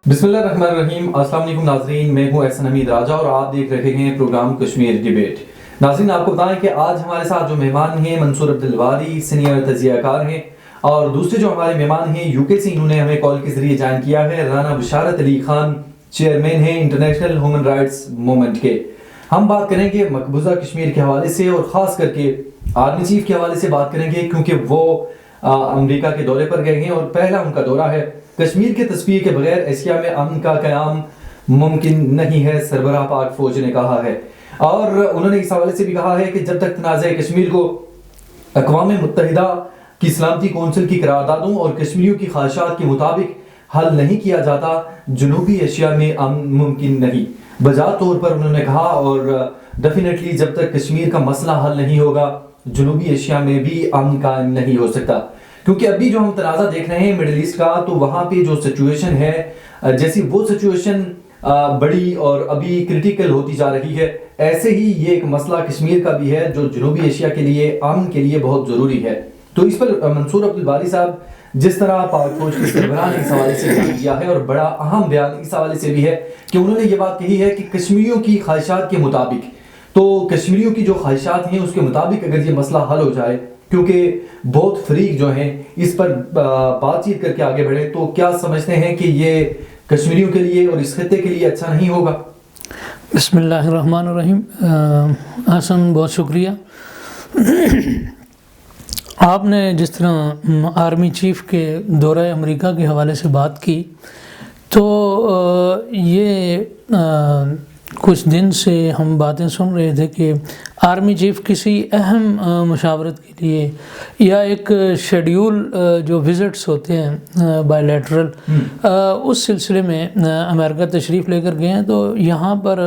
بسم اللہ الرحمن الرحیم۔ السلام علیکم ناظرین، میں ہوں احسن حمید راجہ اور آپ دیکھ رہے ہیں پروگرام کشمیر ڈیبیٹ۔ ناظرین، آپ کو بتائیں کہ آج ہمارے ساتھ جو مہمان ہیں منصور عبدالواری سینئر تجزیہ کار ہیں، اور دوسرے جو ہمارے مہمان ہیں یو کے سے، انہوں نے ہمیں کال کے ذریعے جوائن کیا ہے، رانا بشارت علی خان چیئرمین ہیں انٹرنیشنل ہیومن رائٹس موومنٹ کے۔ ہم بات کریں گے مقبوضہ کشمیر کے حوالے سے اور خاص کر کے آرمی چیف کے حوالے سے بات کریں گے، کیونکہ وہ امریکہ کے دورے پر گئے ہیں اور پہلا ان کا دورہ ہے۔ کشمیر کے تصفیے کے بغیر ایشیا میں امن کا قیام ممکن نہیں ہے، سربراہ پاک فوج نے کہا ہے، اور انہوں نے اس حوالے سے بھی کہا ہے کہ جب تک تنازع کشمیر کو اقوام متحدہ کی سلامتی کونسل کی قراردادوں اور کشمیریوں کی خواہشات کے مطابق حل نہیں کیا جاتا، جنوبی ایشیا میں امن ممکن نہیں۔ بجا طور پر انہوں نے کہا، اور ڈیفینیٹلی جب تک کشمیر کا مسئلہ حل نہیں ہوگا، جنوبی ایشیا میں بھی امن قائم نہیں ہو سکتا، کیونکہ ابھی جو ہم تنازع دیکھ رہے ہیں مڈل ایسٹ کا، تو وہاں پہ جو سچویشن ہے، جیسی وہ سچویشن بڑی اور ابھی کرٹیکل ہوتی جا رہی ہے، ایسے ہی یہ ایک مسئلہ کشمیر کا بھی ہے جو جنوبی ایشیا کے لیے امن کے لیے بہت ضروری ہے۔ تو اس پر منصور عبدالواری صاحب، جس طرح پاک فوج کے سربراہ نے اس حوالے سے بیان کیا ہے، اور بڑا اہم بیان اس حوالے سے بھی ہے کہ انہوں نے یہ بات کہی ہے کہ کشمیریوں کی خواہشات کے مطابق، تو کشمیریوں کی جو خواہشات ہیں اس کے مطابق اگر یہ مسئلہ حل ہو جائے، کیونکہ بہت فریق جو ہیں اس پر بات چیت کر کے آگے بڑھے، تو کیا سمجھتے ہیں کہ یہ کشمیریوں کے لیے اور اس خطے کے لیے اچھا نہیں ہوگا؟ بسم اللہ الرحمن الرحیم۔ حسن، بہت شکریہ۔ آپ نے جس طرح آرمی چیف کے دورہ امریکہ کے حوالے سے بات کی، تو یہ کچھ دن سے ہم باتیں سن رہے تھے کہ آرمی چیف کسی اہم مشاورت کے لیے یا ایک شیڈیول جو وزٹس ہوتے ہیں بائی لیٹرل، اس سلسلے میں امریکہ تشریف لے کر گئے ہیں۔ تو یہاں پر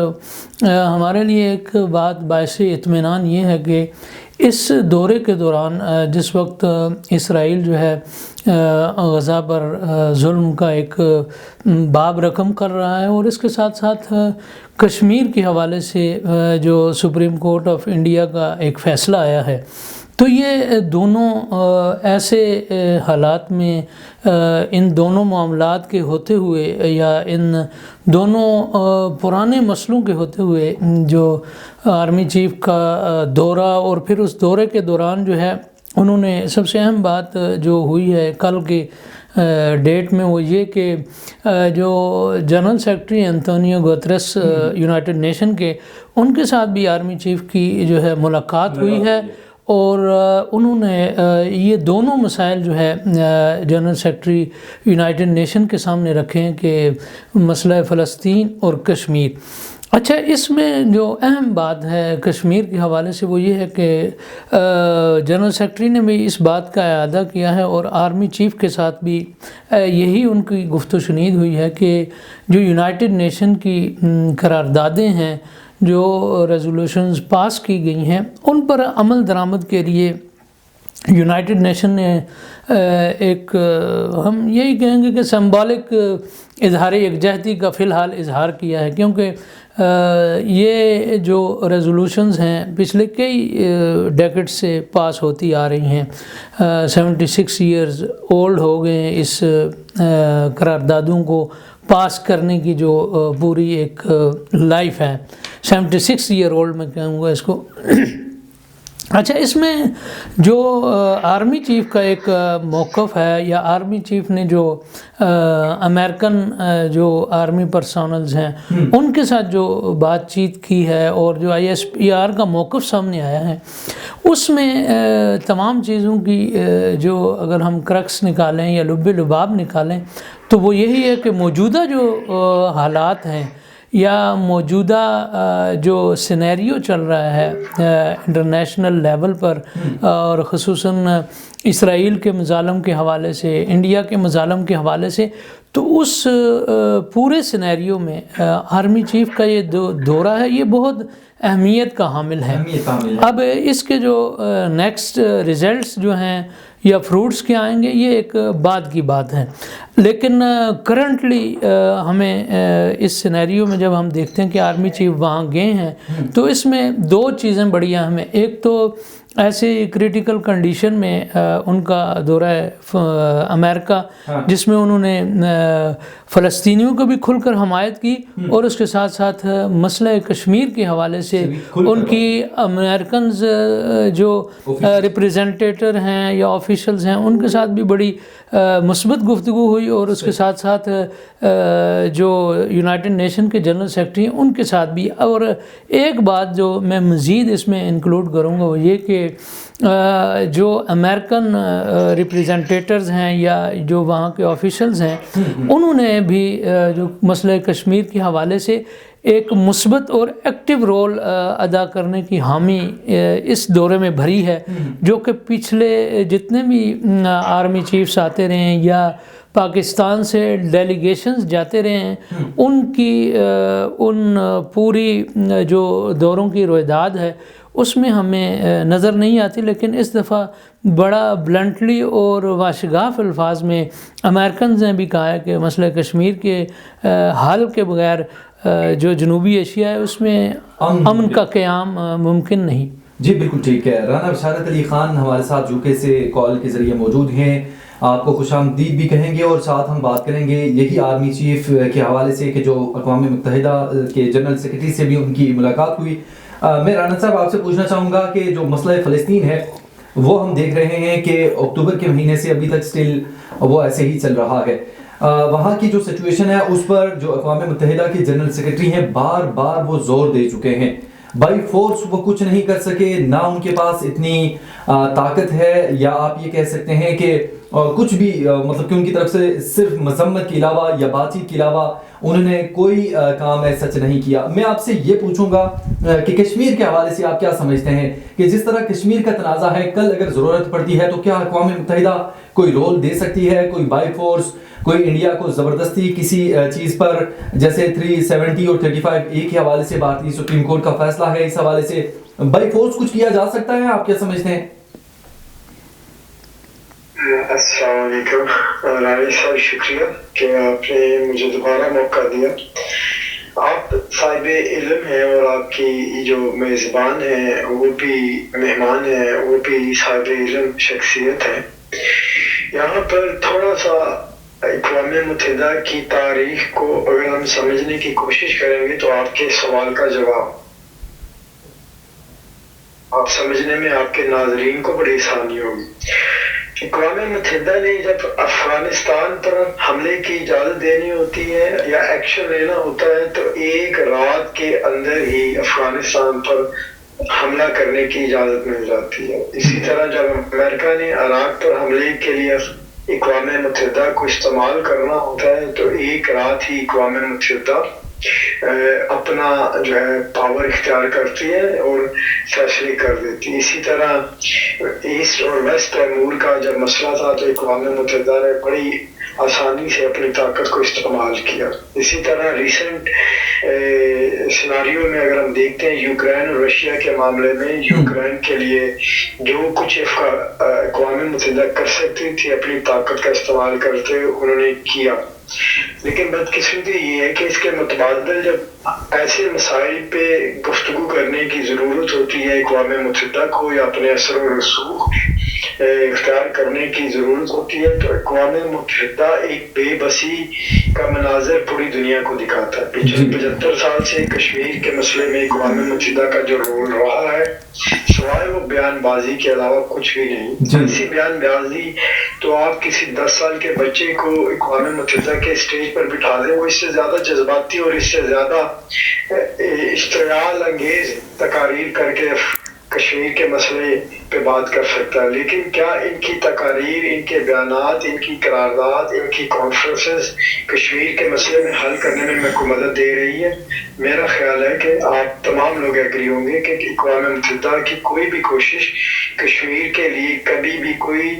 ہمارے لیے ایک بات باعث اطمینان یہ ہے کہ اس دورے کے دوران جس وقت اسرائیل جو ہے غزہ پر ظلم کا ایک باب رقم کر رہا ہے، اور اس کے ساتھ ساتھ کشمیر کے حوالے سے جو سپریم کورٹ آف انڈیا کا ایک فیصلہ آیا ہے، تو یہ دونوں ایسے حالات میں ان دونوں معاملات کے ہوتے ہوئے، یا ان دونوں پرانے مسئلوں کے ہوتے ہوئے، جو آرمی چیف کا دورہ اور پھر اس دورے کے دوران جو ہے انہوں نے سب سے اہم بات جو ہوئی ہے کل کے ڈیٹ میں، وہ یہ کہ جو general secretary Antonio Guterres United nation کے، ان کے ساتھ بھی آرمی چیف کی جو ہے ملاقات ہوئی ہے، اور انہوں نے یہ دونوں مسائل جو ہے جنرل سیکرٹری یونائٹڈ نیشن کے سامنے رکھے ہیں کہ مسئلہ فلسطین اور کشمیر۔ اچھا، اس میں جو اہم بات ہے کشمیر کے حوالے سے وہ یہ ہے کہ جنرل سیکرٹری نے بھی اس بات کا اعادہ کیا ہے، اور آرمی چیف کے ساتھ بھی یہی ان کی گفت و شنید ہوئی ہے کہ جو یونائٹڈ نیشن کی قراردادیں ہیں، جو ریزولوشنز پاس کی گئی ہیں، ان پر عمل درآمد کے لیے یونائٹڈ نیشن نے ایک ہم یہی کہیں گے کہ سمبولک اظہار یکجہتی کا فی الحال اظہار کیا ہے، کیونکہ یہ جو ریزولوشنز ہیں پچھلے کئی ڈیکڈ سے پاس ہوتی آ رہی ہیں، 76 ایئرز اولڈ ہو گئے ہیں اس قراردادوں کو پاس کرنے کی جو پوری ایک لائف ہے، 76 ایئر اولڈ میں کہوں گا اس کو۔ اچھا، اس میں جو آرمی چیف کا ایک موقف ہے، یا آرمی چیف نے جو امریکن جو آرمی پرسونلز ہیں ان کے ساتھ جو بات چیت کی ہے، اور جو ISPR کا موقف سامنے آیا ہے، اس میں تمام چیزوں کی جو اگر ہم کرکس نکالیں یا لب لباب نکالیں، تو وہ یہی ہے کہ موجودہ جو حالات ہیں یا موجودہ جو سینیریو چل رہا ہے انٹرنیشنل لیول پر، اور خصوصاً اسرائیل کے مظالم کے حوالے سے، انڈیا کے مظالم کے حوالے سے، تو اس پورے سینیریو میں آرمی چیف کا یہ دورہ ہے، یہ بہت اہمیت کا حامل ہے۔ اب اس کے جو نیکسٹ ریزلٹس جو ہیں یا فروٹس کے آئیں گے، یہ ایک بعد کی بات ہے، لیکن کرنٹلی ہمیں اس سینیریو میں جب ہم دیکھتے ہیں کہ آرمی چیف وہاں گئے ہیں، تو اس میں دو چیزیں بڑی اہم ہیں۔ ایک تو ایسے کرٹیکل کنڈیشن میں ان کا دورہ امریکہ جس میں انہوں نے فلسطینیوں کو بھی کھل کر حمایت کی اور اس کے ساتھ ساتھ مسئلہ کشمیر کے حوالے سے ان کی امریکنز جو ریپریزنٹیٹر ہیں یا آفیشلز ہیں ان کے ساتھ بھی بڑی مثبت گفتگو ہوئی، اور اس کے ساتھ ساتھ جو یونائٹڈ نیشن کے جنرل سیکرٹری ہیں ان کے ساتھ بھی۔ اور ایک بات جو میں مزید اس میں انکلوڈ کروں گا وہ یہ کہ جو امریکن ریپریزنٹیٹرز ہیں یا جو وہاں کے آفیشلز ہیں انہوں نے بھی جو مسئلہ کشمیر کے حوالے سے ایک مثبت اور ایکٹیو رول ادا کرنے کی حامی اس دورے میں بھری ہے، جو کہ پچھلے جتنے بھی آرمی چیفز آتے رہے ہیں یا پاکستان سے ڈیلیگیشنز جاتے رہے ہیں ان کی ان پوری جو دوروں کی رویداد ہے اس میں ہمیں نظر نہیں آتی، لیکن اس دفعہ بڑا بلنٹلی اور واشگاف الفاظ میں امریکنز نے بھی کہا ہے کہ مسئلہ کشمیر کے حل کے بغیر جو جنوبی ایشیا ہے اس میں امن کا قیام ممکن نہیں۔ جی بالکل ٹھیک ہے۔ رانا بشارت علی خان ہمارے ساتھ یوکے سے کال کے ذریعے موجود ہیں، آپ کو خوش آمدید بھی کہیں گے، اور ساتھ ہم بات کریں گے یہی آرمی چیف کے حوالے سے کہ جو اقوام متحدہ کے جنرل سیکرٹری سے بھی ان کی ملاقات ہوئی۔ میں رانا صاحب آپ سے پوچھنا چاہوں گا کہ جو مسئلہ فلسطین ہے وہ ہم دیکھ رہے ہیں کہ اکتوبر کے مہینے سے ابھی تک سٹل وہ ایسے ہی چل رہا ہے۔ وہاں کی جو سچویشن ہے اس پر جو اقوام متحدہ کے جنرل سیکرٹری ہیں بار بار وہ زور دے چکے ہیں، بائی فورس وہ کچھ نہیں کر سکے، نہ ان کے پاس اتنی طاقت ہے، یا آپ یہ کہہ سکتے ہیں کہ کچھ بھی مطلب کہ ان کی طرف سے صرف مذمت کے علاوہ یا بات چیت کے علاوہ انہوں نے کوئی کام ایسا سچ نہیں کیا۔ میں آپ سے یہ پوچھوں گا کہ کشمیر کے حوالے سے آپ کیا سمجھتے ہیں کہ جس طرح کشمیر کا تنازع ہے، کل اگر ضرورت پڑتی ہے تو کیا اقوام متحدہ کوئی رول دے سکتی ہے، کوئی بائی فورس، کوئی انڈیا کو زبردستی کسی چیز پر، جیسے 370 اور 35A کے حوالے سے بھارتی سپریم کورٹ کا فیصلہ ہے، اس حوالے سے بائی فورس کچھ کیا جا سکتا ہے؟ آپ کیا سمجھتے ہیں؟ السلام علیکم رانی صاحب، شکریہ کہ آپ نے مجھے دوبارہ موقع دیا۔ آپ صاحب علم ہیں اور آپ کی جو میزبان ہیں وہ بھی مہمان ہیں، وہ بھی صاحب علم شخصیت ہیں۔ یہاں پر تھوڑا سا اقوام متحدہ کی تاریخ کو اگر ہم سمجھنے کی کوشش کریں گے تو آپ کے سوال کا جواب آپ سمجھنے میں آپ کے ناظرین کو بڑی آسانی ہوگی۔ اقوام متحدہ نے جب افغانستان پر حملے کی اجازت دینی ہوتی ہے یا ایکشن لینا ہوتا ہے تو ایک رات کے اندر ہی افغانستان پر حملہ کرنے کی اجازت مل جاتی ہے۔ اسی طرح جب امریکہ نے عراق پر حملے کے لیے اقوام متحدہ کو استعمال کرنا ہوتا ہے تو ایک رات ہی اقوام متحدہ اپنا جو ہے پاور اختیار کرتی ہے اور فیصلے کر دیتی ہے۔ اسی طرح ایسٹ اور ویسٹ تیمور کا جب مسئلہ تھا تو اقوام متحدہ نے بڑی آسانی سے اپنی طاقت کو استعمال کیا۔ اسی طرح ریسنٹ سیناریو میں اگر ہم دیکھتے ہیں یوکرین اور رشیا کے معاملے میں، یوکرین کے لیے جو کچھ اقوام متحدہ کر سکتی تھی اپنی طاقت کا استعمال کرتے انہوں نے کیا، لیکن بدقسمتی یہ ہے کہ اس کے متبادل جب ایسے مسائل پہ گفتگو کرنے کی ضرورت ہوتی ہے اقوام متحدہ کو یا اپنے اثر و رسوخ اختیار کرنے کی ضرورت ہوتی ہے تو اقوام متحدہ ایک بے بسی کا مناظر پوری دنیا کو دکھاتا ہے۔ پچھلے 75 سال سے کشمیر کے مسئلے میں اقوام متحدہ کا جو رول رہا ہے سوائے وہ بیان بازی کے علاوہ کچھ بھی نہیں۔ ایسی بیان بازی تو آپ کسی 10 سال کے بچے کو اقوام متحدہ کے اسٹیج پر بٹھا دیں، وہ اس سے زیادہ جذباتی اور اس سے زیادہ اشتعال انگیز تقاریر کر کے کشمیر کے مسئلے پہ بات کر سکتا ہے، لیکن کیا ان کی تقاریر، ان کے بیانات، ان کی قرارداد، ان کی کانفرنسز کشمیر کے مسئلے میں حل کرنے میں میرے کو مدد دے رہی ہے؟ میرا خیال ہے کہ آپ تمام لوگ ایگری ہوں گے کہ اقوام متحدہ کی کوئی بھی کوشش کشمیر کے لیے کبھی بھی کوئی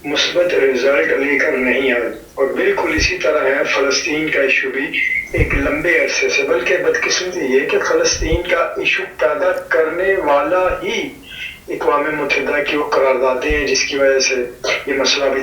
مثبت رزلٹ لے کر نہیں آئی، اور بالکل اسی طرح ہے فلسطین کا ایشو بھی ایک لمبے عرصے سے، بلکہ بدقسمتی یہ کہ فلسطین کا ایشو پیدا کرنے والا ہی اقوام متحدہ کی وہ قراردادیں ہیں جس کی وجہ سے یہ مسئلہ بھی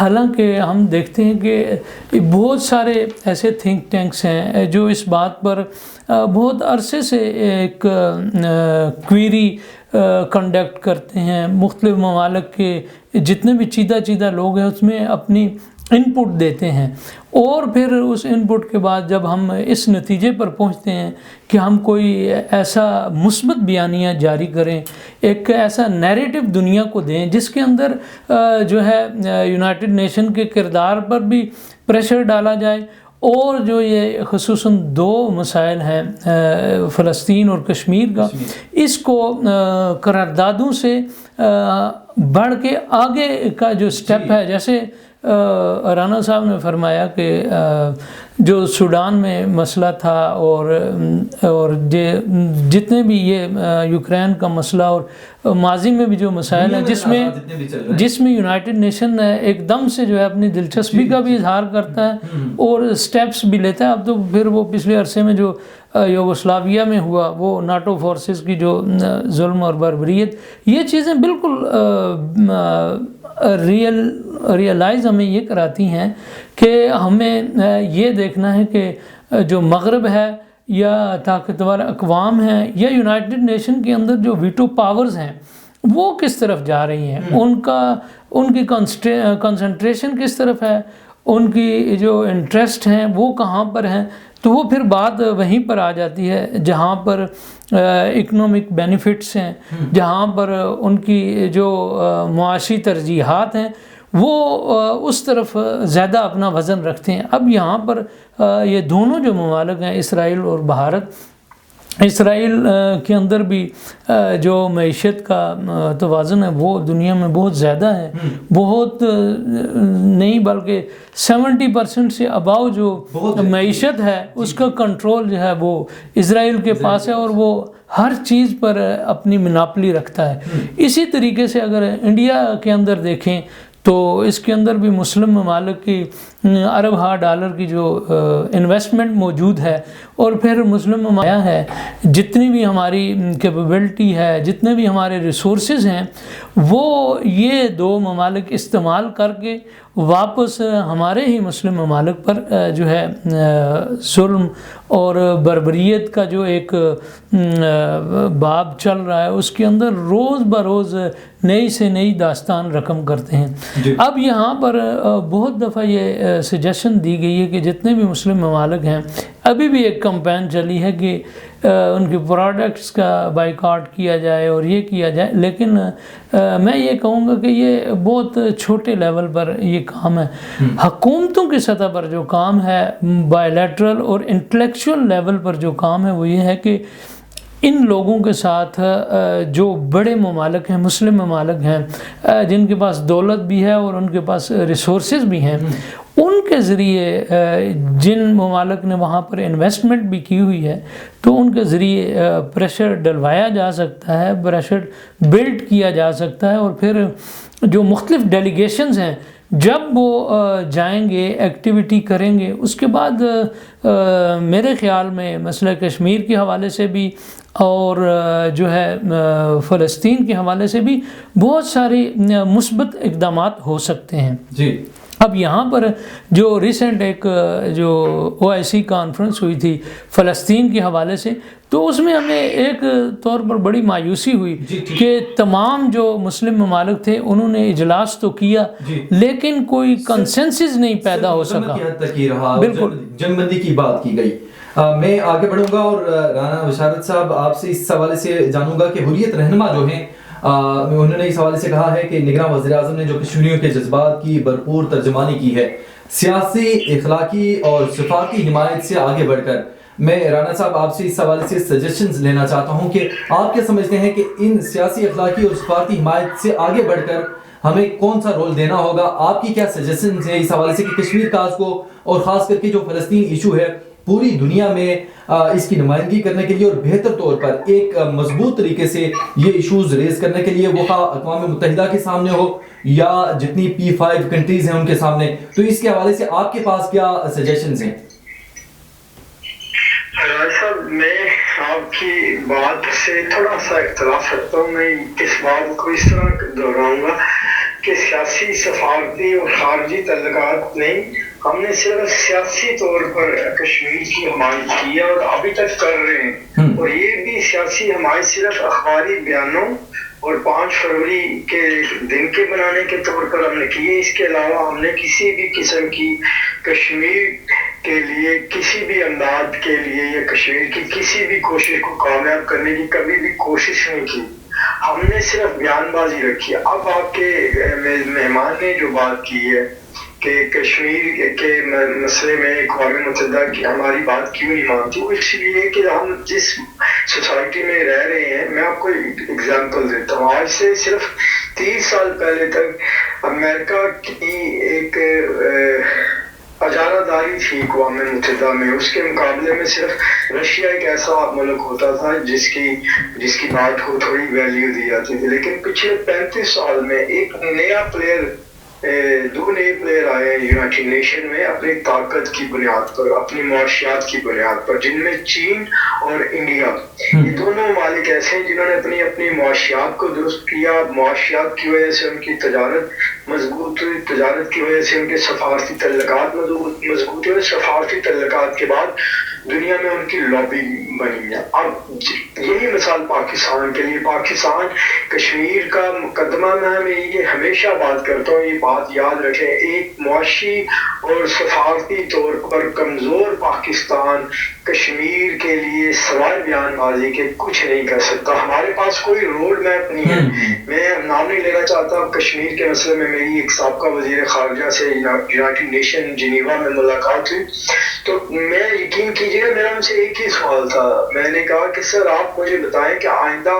حالانکہ ہم دیکھتے ہیں کہ بہت سارے ایسے تھنک ٹینکس ہیں جو اس بات پر بہت عرصے سے ایک کوئری کنڈکٹ کرتے ہیں، مختلف ممالک کے جتنے بھی چیدہ لوگ ہیں اس میں اپنی ان پٹ دیتے ہیں، اور پھر اس ان پٹ کے بعد جب ہم اس نتیجے پر پہنچتے ہیں کہ ہم کوئی ایسا مثبت بیانیہ جاری کریں، ایک ایسا نیریٹو دنیا کو دیں جس کے اندر جو ہے یونائٹڈ نیشن کے کردار پر بھی پریشر ڈالا جائے، اور جو یہ خصوصاً 2 مسائل ہیں فلسطین اور کشمیر کا، اس کو قراردادوں سے بڑھ کے آگے کا جو سٹیپ ہے، جیسے رانا صاحب نے فرمایا کہ جو سوڈان میں مسئلہ تھا اور جتنے بھی یہ یوکرین کا مسئلہ اور ماضی میں بھی جو مسائل ہیں جس میں یونائٹڈ نیشن ایک دم سے جو ہے اپنی دلچسپی کا بھی اظہار کرتا ہے اور سٹیپس بھی لیتا ہے۔ اب تو پھر وہ پچھلے عرصے میں جو یوگوسلاویہ میں ہوا، وہ ناٹو فورسز کی جو ظلم اور بربریت، یہ چیزیں بالکل ریئلائز ہمیں یہ کراتی ہیں کہ ہمیں یہ دیکھنا ہے کہ جو مغرب ہے یا طاقتور اقوام ہیں یا یونائٹڈ نیشن کے اندر جو ویٹو پاورز ہیں وہ کس طرف جا رہی ہیں، ان کی کنسنٹریشن کس طرف ہے، ان کی جو انٹرسٹ ہیں وہ کہاں پر ہیں، تو وہ پھر بات وہیں پر آ جاتی ہے جہاں پر اکنامک بینیفٹس ہیں، جہاں پر ان کی جو معاشی ترجیحات ہیں وہ اس طرف زیادہ اپنا وزن رکھتے ہیں۔ اب یہاں پر یہ دونوں جو ممالک ہیں، اسرائیل اور بھارت، اسرائیل کے اندر بھی جو معیشت کا توازن ہے وہ دنیا میں بہت زیادہ ہے، بہت نہیں بلکہ 70% سے اباؤ جو معیشت ہے اس کا کنٹرول جو ہے وہ اسرائیل کے پاس ہے، اور وہ ہر چیز پر اپنی مناپلی رکھتا ہے۔ اسی طریقے سے اگر انڈیا کے اندر دیکھیں تو اس کے اندر بھی مسلم ممالک کی ارب ڈالر کی جو انویسٹمنٹ موجود ہے، اور پھر مسلم ممالک ہے جتنی بھی ہماری کیپیبلٹی ہے، جتنے بھی ہمارے ریسورسز ہیں، وہ یہ 2 ممالک استعمال کر کے واپس ہمارے ہی مسلم ممالک پر جو ہے ظلم اور بربریت کا جو ایک باب چل رہا ہے اس کے اندر روز بروز نئی سے نئی داستان رقم کرتے ہیں۔ اب یہاں پر بہت دفعہ یہ سجیشن دی گئی ہے کہ جتنے بھی مسلم ممالک ہیں، ابھی بھی ایک کمپین چلی ہے کہ ان کی پروڈکٹس کا بائیکاٹ کیا جائے اور یہ کیا جائے، لیکن میں یہ کہوں گا کہ یہ بہت چھوٹے لیول پر یہ کام ہے۔ حکومتوں کی سطح پر جو کام ہے، بائی لیٹرل اور انٹلیکچوئل لیول پر جو کام ہے، وہ یہ ہے کہ ان لوگوں کے ساتھ جو بڑے ممالک ہیں، مسلم ممالک ہیں، جن کے پاس دولت بھی ہے اور ان کے پاس ریسورسز بھی ہیں، ان کے ذریعے جن ممالک نے وہاں پر انویسٹمنٹ بھی کی ہوئی ہے تو ان کے ذریعے پریشر ڈلوایا جا سکتا ہے، پریشر بلڈ کیا جا سکتا ہے، اور پھر جو مختلف ڈیلیگیشنز ہیں جب وہ جائیں گے، ایکٹیویٹی کریں گے، اس کے بعد میرے خیال میں مسئلہ کشمیر کے حوالے سے بھی اور جو ہے فلسطین کے حوالے سے بھی بہت ساری مثبت اقدامات ہو سکتے ہیں۔ جی اب یہاں پر جو ریسنٹ ایک جو OIC کانفرنس ہوئی تھی فلسطین کے حوالے سے، تو اس میں ہمیں ایک طور پر بڑی مایوسی ہوئی کہ تمام جو مسلم ممالک تھے انہوں نے اجلاس تو کیا لیکن کوئی کنسنسس نہیں پیدا ہو سکا، بالکل جنگ بندی کی بات کی گئی۔ میں آگے بڑھوں گا اور رانا بشارت صاحب آپ سے اس حوالے سے جانوں گا کہ حریت رہنما جو ہیں انہوں نے اس حوالے سے کہا ہے کہ نگراں وزیر اعظم نے جو کشمیریوں کے جذبات کی بھرپور ترجمانی کی ہے، سیاسی، اخلاقی اور صفاتی حمایت سے آگے بڑھ کر، میں رانا صاحب آپ سے اس حوالے سے سجیشنز لینا چاہتا ہوں کہ آپ کیا سمجھتے ہیں کہ ان سیاسی، اخلاقی اور صفاتی حمایت سے آگے بڑھ کر ہمیں کون سا رول دینا ہوگا؟ آپ کی کیا سجیشنز ہیں اس حوالے سے کہ کشمیر کاز کو اور خاص کر کے جو فلسطین ایشو ہے پوری دنیا میں اس کی نمائندگی کرنے کے لیے اور بہتر طور پر ایک مضبوط طریقے سے یہ ایشوز ریز کرنے کے لیے، وہ اقوام متحدہ کے سامنے ہو یا جتنی P5 کنٹریز ہیں ان کے سامنے، تو اس کے حوالے سے آپ کے پاس کیا سجیشنز ہیں؟ صاحب میں آپ کی بات سے تھوڑا سا اختلاف رکھتا ہوں۔ میں اس بات کو اس طرح دہراؤں گا کہ سیاسی سفارتی اور خارجی تعلقات نہیں، ہم نے صرف سیاسی طور پر کشمیر کی حمایت کی ہے اور ابھی تک کر رہے ہیں، اور یہ بھی سیاسی حمایت صرف اخباری بیانوں اور 5 فروری کے دن کے بنانے کے طور پر ہم نے کی ہے۔ اس کے علاوہ ہم نے کسی بھی قسم کی کشمیر کے لیے کسی بھی امداد کے لیے یا کشمیر کی کسی بھی کوشش کو کامیاب کرنے کی کبھی بھی کوشش نہیں کی، ہم نے صرف بیان بازی رکھی ہے۔ اب آپ کے مہمان نے جو بات کی ہے کہ کشمیر کے مسئلے میں اقوام متحدہ کی ہماری بات کیوں نہیں مانتی، وہ اس لیے کہ ہم جس سوسائٹی میں رہ رہے ہیں، میں آپ کو اگزامپل دیتا ہوں۔ آج سے صرف 30 سال پہلے تک امریکہ کی ایک اجارہ داری تھی اقوام متحدہ میں، اس کے مقابلے میں صرف رشیا ایک ایسا ملک ہوتا تھا جس کی بات کو تھوڑی ویلیو دی جاتی تھی۔ لیکن پچھلے 35 سال میں ایک نیا پلیئر، 2 نئے پلیئر آئے ہیں یونائٹڈ نیشن میں اپنی طاقت کی بنیاد پر، اپنی معاشیات کی بنیاد پر، جن میں چین اور انڈیا، یہ دونوں ممالک ایسے ہیں جنہوں نے اپنی معاشیات کو درست کیا۔ معاشیات کی وجہ سے ان کی تجارت مضبوط ہوئی، تجارت کی وجہ سے ان کے سفارتی تعلقات مضبوط ہوئے، سفارتی تعلقات کے بعد دنیا میں ان کی لابی بنی ہے۔ اب یہی مثال پاکستان کے لیے، پاکستان کشمیر کا مقدمہ میں یہ ہمیشہ بات کرتا ہوں، یہ بات یاد رکھیں، ایک معاشی اور سفارتی طور پر کمزور پاکستان کشمیر کے لیے سوائے بیان بازی کے کچھ نہیں کر سکتا۔ ہمارے پاس کوئی روڈ میپ نہیں ہے۔ میں نام نہیں لینا چاہتا، کشمیر کے مسئلے میں میری ایک سابقہ وزیر خارجہ سے یونائٹڈ نیشن جنیوا میں ملاقات ہوئی، تو میں یقین کیجیے گا میرا ان سے ایک ہی سوال تھا، میں نے کہا کہ سر آپ مجھے بتائیں کہ آئندہ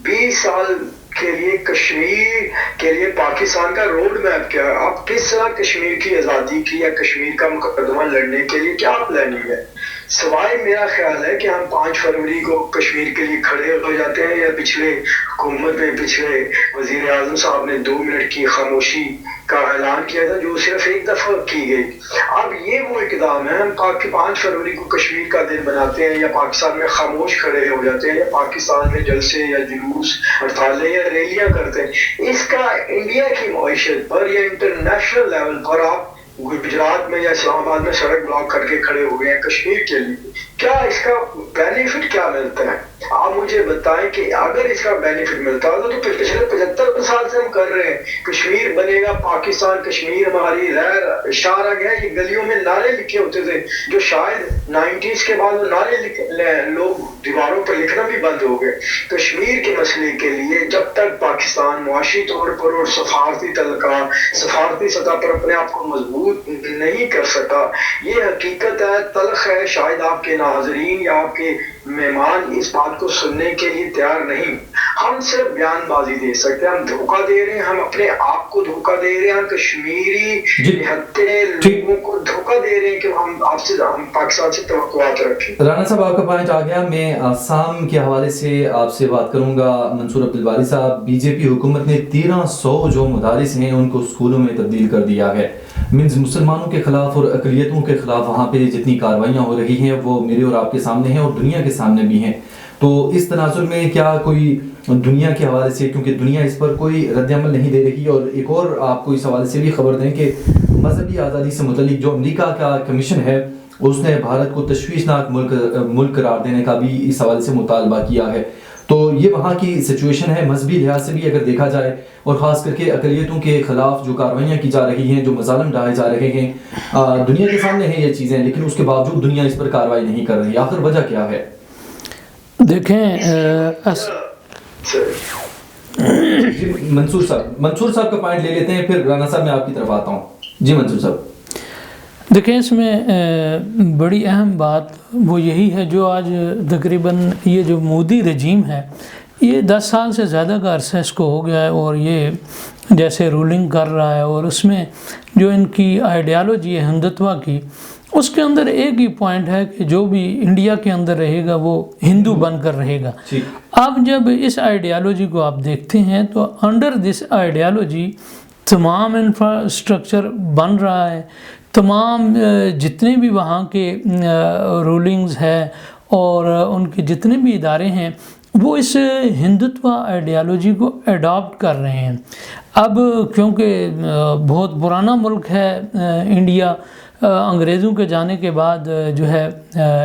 20 سال کے لیے کشمیر کے لیے پاکستان کا روڈ میپ کیا ہے، آپ کس طرح کشمیر کی آزادی کی یا کشمیر کا مقدمہ لڑنے کے لیے کیا پلاننگ ہے؟ سوائے میرا خیال ہے کہ ہم 5 فروری کو کشمیر کے لیے کھڑے ہو جاتے ہیں، یا پچھلے حکومت میں پچھلے وزیر اعظم صاحب نے 2 منٹ کی خاموشی کا اعلان کیا تھا جو صرف ایک دفعہ کی گئی۔ اب یہ وہ اقدام ہے، ہم 5 فروری کو کشمیر کا دن بناتے ہیں یا پاکستان میں خاموش کھڑے ہو جاتے ہیں یا پاکستان میں جلسے یا جلوس ہڑتالیں یا ریلیاں کرتے ہیں، اس کا انڈیا کی معیشت پر یا انٹرنیشنل لیول پر آپ گجرات میں یا اسلام آباد میں سڑک بلاک کر کے کھڑے ہوئے ہیں کشمیر کے لیے، کیا اس کا بینیفٹ کیا ملتا ہے؟ آپ مجھے بتائیں کہ اگر اس کا بینیفٹ ملتا ہے تو پچھلے 75 سال سے ہم کر رہے ہیں، کشمیر بنے گا پاکستان، کشمیر ہماری غیر شارگ ہے، یہ گلیوں میں نعرے لکھے ہوتے تھے جو شاید 90s کے بعد وہ نعرے لوگ دیواروں پر لکھنا بھی بند ہو گئے۔ کشمیر کے مسئلے کے لیے جب تک پاکستان معاشی طور پر اور سفارتی تعلقات، سفارتی سطح پر اپنے آپ کو مضبوط نہیں کر سکا، یہ حقیقت ہے، تلخ ہے، شاید آپ کے ناظرین یا آپ کے مہمان اس بات کو سننے کے لیے تیار نہیں۔ ہم صرف بیان بازی دے سکتے ہیں، ہم دھوکہ دے رہے ہیں، ہم اپنے آپ کو دھوکہ دے رہے ہیں، ہم کشمیری نہتے لوگوں کو دھوکہ دے رہے ہیں کہ ہم پاکستان سے توقعات رکھیں۔ رانا صاحب آپ کا پوائنٹ آ گیا، میں آسام کے حوالے سے آپ سے بات کروں گا۔ منصور عبدالباری صاحب، بی جے پی حکومت نے 1300 جو مدارس ہیں ان کو اسکولوں میں تبدیل کر دیا ہے، مسلمانوں کے خلاف اور اقلیتوں کے خلاف وہاں پہ جتنی کاروائیاں ہو رہی ہیں وہ میرے اور آپ کے سامنے ہیں اور دنیا کے سامنے بھی ہیں، تو اس تناظر میں کیا کوئی دنیا کے حوالے سے، کیونکہ دنیا اس پر کوئی رد عمل نہیں دے رہی، اور ایک اور آپ کو اس حوالے سے بھی خبر دیں کہ مذہبی آزادی سے متعلق جو امریکہ کا کمیشن ہے اس نے بھارت کو تشویشناک ملک قرار دینے کا بھی اس حوالے سے مطالبہ کیا ہے، تو یہ وہاں کی سچویشن ہے مذہبی لحاظ سے بھی اگر دیکھا جائے، اور خاص کر کے اقلیتوں کے خلاف جو کارروائیاں کی جا رہی ہیں، جو مظالم ڈھائے جا رہے ہیں، دنیا کے سامنے ہیں یہ چیزیں، لیکن اس کے باوجود دنیا اس پر کارروائی نہیں کر رہی، آخر وجہ کیا ہے؟ دیکھیں جی منصور صاحب کا پوائنٹ لے لیتے ہیں، پھر رانا صاحب میں آپ کی طرف آتا ہوں۔ جی منصور صاحب، دیکھیں اس میں بڑی اہم بات وہ یہی ہے جو آج تقریباً یہ جو مودی رجیم ہے یہ 10 سال سے زیادہ کا عرصہ اس کو ہو گیا ہے، اور یہ جیسے رولنگ کر رہا ہے، اور اس میں جو ان کی آئیڈیالوجی ہے ہندوتوا کی، اس کے اندر ایک ہی پوائنٹ ہے کہ جو بھی انڈیا کے اندر رہے گا وہ ہندو بن کر رہے گا۔ اب جب اس آئیڈیالوجی کو آپ دیکھتے ہیں تو انڈر دس آئیڈیالوجی تمام انفراسٹرکچر بن رہا ہے، تمام جتنے بھی وہاں کے رولنگز ہے اور ان کے جتنے بھی ادارے ہیں وہ اس ہندوتوا آئیڈیالوجی کو اڈاپٹ کر رہے ہیں. اب کیونکہ بہت پرانا ملک ہے انڈیا، انگریزوں کے جانے کے بعد جو ہے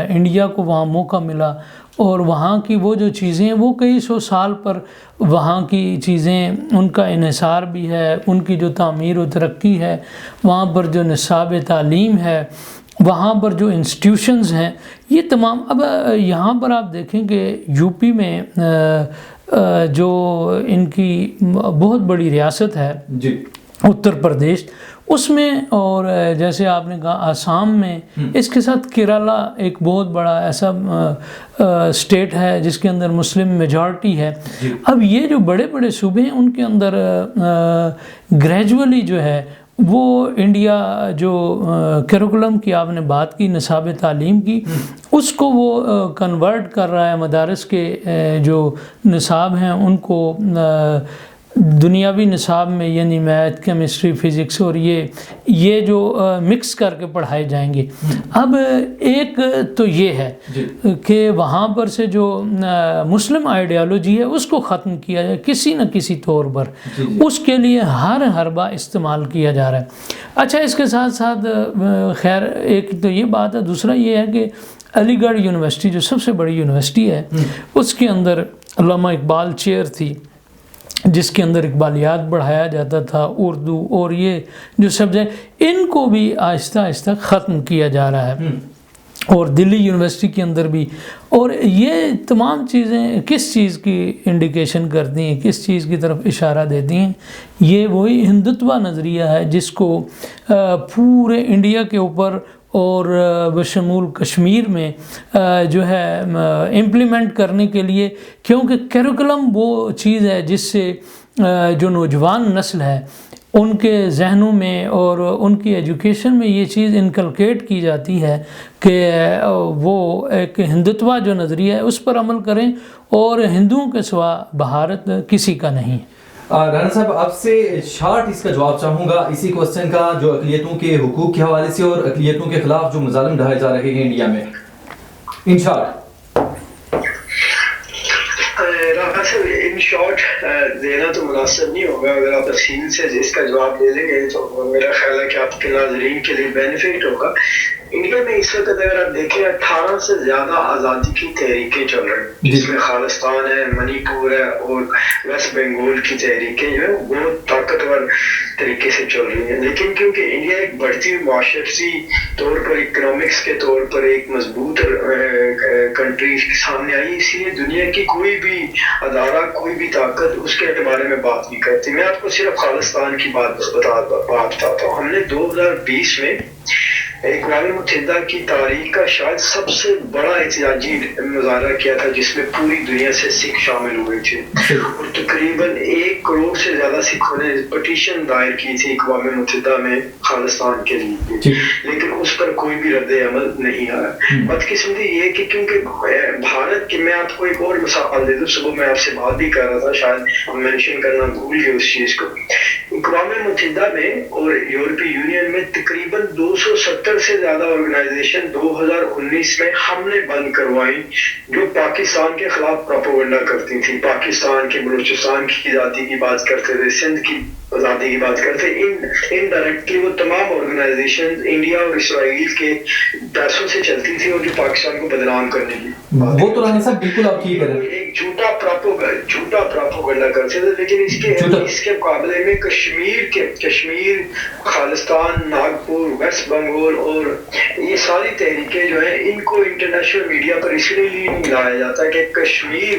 انڈیا کو وہاں موقع ملا، اور وہاں کی وہ جو چیزیں وہ کئی سو سال پر وہاں کی چیزیں، ان کا انحصار بھی ہے، ان کی جو تعمیر و ترقی ہے، وہاں پر جو نصاب تعلیم ہے، وہاں پر جو انسٹیٹیوشنز ہیں، یہ تمام. اب یہاں پر آپ دیکھیں کہ یو پی میں جو ان کی بہت بڑی ریاست ہے جی اتر پردیش، اس میں، اور جیسے آپ نے کہا آسام میں، اس کے ساتھ کیرلا ایک بہت بڑا ایسا اسٹیٹ ہے جس کے اندر مسلم میجارٹی ہے. اب یہ جو بڑے بڑے صوبے ہیں ان کے اندر گریجولی جو ہے وہ انڈیا جو کیریکولم کی آپ نے بات کی، نصاب تعلیم کی، اس کو وہ کنورٹ کر رہا ہے. مدارس کے جو نصاب ہیں ان کو دنیاوی نصاب میں، یعنی میتھ، کیمسٹری، فزکس، اور یہ جو مکس کر کے پڑھائے جائیں گے. اب ایک تو یہ ہے کہ وہاں پر سے جو مسلم آئیڈیالوجی ہے اس کو ختم کیا جائے کسی نہ کسی طور پر، اس کے لیے ہر حربہ استعمال کیا جا رہا ہے. اچھا، اس کے ساتھ ساتھ خیر ایک تو یہ بات ہے، دوسرا یہ ہے کہ علی گڑھ یونیورسٹی جو سب سے بڑی یونیورسٹی ہے، اس کے اندر علامہ اقبال چیئر تھی، جس کے اندر اقبالیات پڑھایا جاتا تھا، اردو اور یہ جو سبجیکٹ، ان کو بھی آہستہ آہستہ ختم کیا جا رہا ہے. اور دلی یونیورسٹی کے اندر بھی. اور یہ تمام چیزیں کس چیز کی انڈیکیشن کرتی ہیں، کس چیز کی طرف اشارہ دیتی ہیں؟ یہ وہی ہندوتوا نظریہ ہے جس کو پورے انڈیا کے اوپر اور بشمول کشمیر میں جو ہے امپلیمنٹ کرنے کے لیے، کیونکہ کیریکولم وہ چیز ہے جس سے جو نوجوان نسل ہے ان کے ذہنوں میں اور ان کی ایجوکیشن میں یہ چیز انکلکیٹ کی جاتی ہے کہ وہ ایک ہندوتوا جو نظریہ ہے اس پر عمل کریں، اور ہندوؤں کے سوا بھارت کسی کا نہیں. رانا صاحب، آپ سے شارٹ اس کا جواب چاہوں گا اسی کوسچن کا، جو اقلیتوں کے حقوق کے حوالے سے اور اقلیتوں کے خلاف جو مظالم ڈھائے جا رہے ہیں انڈیا میں، ان شارٹ. ان شارٹ دینا تو مناسب نہیں ہوگا. اگر آپ تفصیل سے اس کا جواب دے دیں گے تو میرا خیال ہے کہ آپ کے ناظرین کے لیے بینیفٹ ہوگا. انڈیا میں اس وقت اگر آپ دیکھیں 18 سے زیادہ آزادی کی تحریکیں چل رہی ہیں، جس میں خالستان ہے، منی پور ہے، اور ویسٹ بنگال کی تحریکیں جو ہے بہت طاقتور طریقے سے چل رہی ہیں. لیکن کیونکہ انڈیا ایک بڑھتی ہوئی معاشرتی طور پر، اکنامکس کے طور پر ایک مضبوط کنٹری سامنے آئی، اس لیے دنیا کی کوئی بھی ادارہ، کوئی بھی طاقت اس کے بارے میں بات نہیں کرتی. میں آپ کو صرف خالستان کی بات بتاتا ہوں. ہم نے 2020 میں اقوام متحدہ کی تاریخ کا شاید سب سے بڑا احتجاجی مظاہرہ کیا تھا، جس میں پوری دنیا سے سکھ شامل ہوئے تھے، اور تقریباً 1 کروڑ سے زیادہ سکھوں نے پٹیشن دائر کی تھی اقوام متحدہ میں خالستان کے لیے، لیکن اس پر کوئی بھی رد عمل نہیں آیا. بدقسمتی یہ کہ کیونکہ بھارت کی، میں آپ کو ایک اور مثال دے دوں، صبح میں آپ سے بات بھی کر رہا تھا، شاید مینشن کرنا بھول گئے اس چیز کو. اقوام متحدہ میں اور یورپی یونین میں تقریباً 270 سے زیادہ آرگنائزیشن 2019 میں ہم نے بند کروائی جو پاکستان کے خلاف پروپیگنڈا کرتی تھی. پاکستان کے، بلوچستان کی آزادی کی بات کرتے تھے، سندھ کی آزادی کی بات کرتے. انڈائریکٹلی وہ تمام آرگنائزیشن انڈیا اور اسرائیل کے پیسوں سے چلتی تھی، اور جو پاکستان کو بدنام کرنے کی وہ تو رانا صاحب بالکل آپ ٹھیک ہے، ایک جھوٹا پروپیگنڈا کرتے تھے. لیکن اس کے مقابلے میں کشمیر، خالستان، ناگپور، ویسٹ بنگال اور یہ ساری تحریکیں جو ہیں، ان کو انٹرنیشنل میڈیا پر اس لیے نہیں لایا جاتا کہ کشمیر،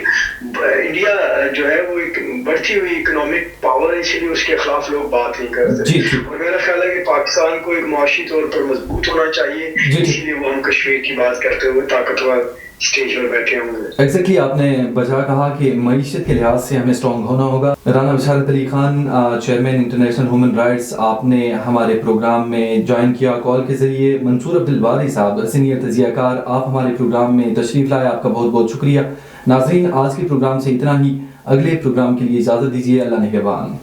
انڈیا جو ہے وہ ایک بڑھتی ہوئی اکنامک پاور ہے، اس لیے اس کے خلاف لوگ بات نہیں کرتے. اور میرا خیال ہے کہ پاکستان کو ایک معاشی طور پر مضبوط ہونا چاہیے، اس لیے وہ ہم کشمیر کی بات کرتے ہوئے طاقتور اسٹیج پر بیٹھے ہوں گے. ایگزیکٹلی آپ نے بجا کہا کہ معیشت کے لحاظ سے ہمیں اسٹرانگ ہونا ہوگا. Rana Bisharat Ali Khan, chairman international human rights, آپ نے ہمارے پروگرام میں جوائن کیا کال کے ذریعے. منصور عبد الباری صاحب، سینئر تجزیہ کار، آپ ہمارے پروگرام میں تشریف لائے، آپ کا بہت بہت شکریہ. ناظرین، آج کے پروگرام سے اتنا ہی. اگلے پروگرام کے لیے اجازت دیجیے. اللہ نگہبان.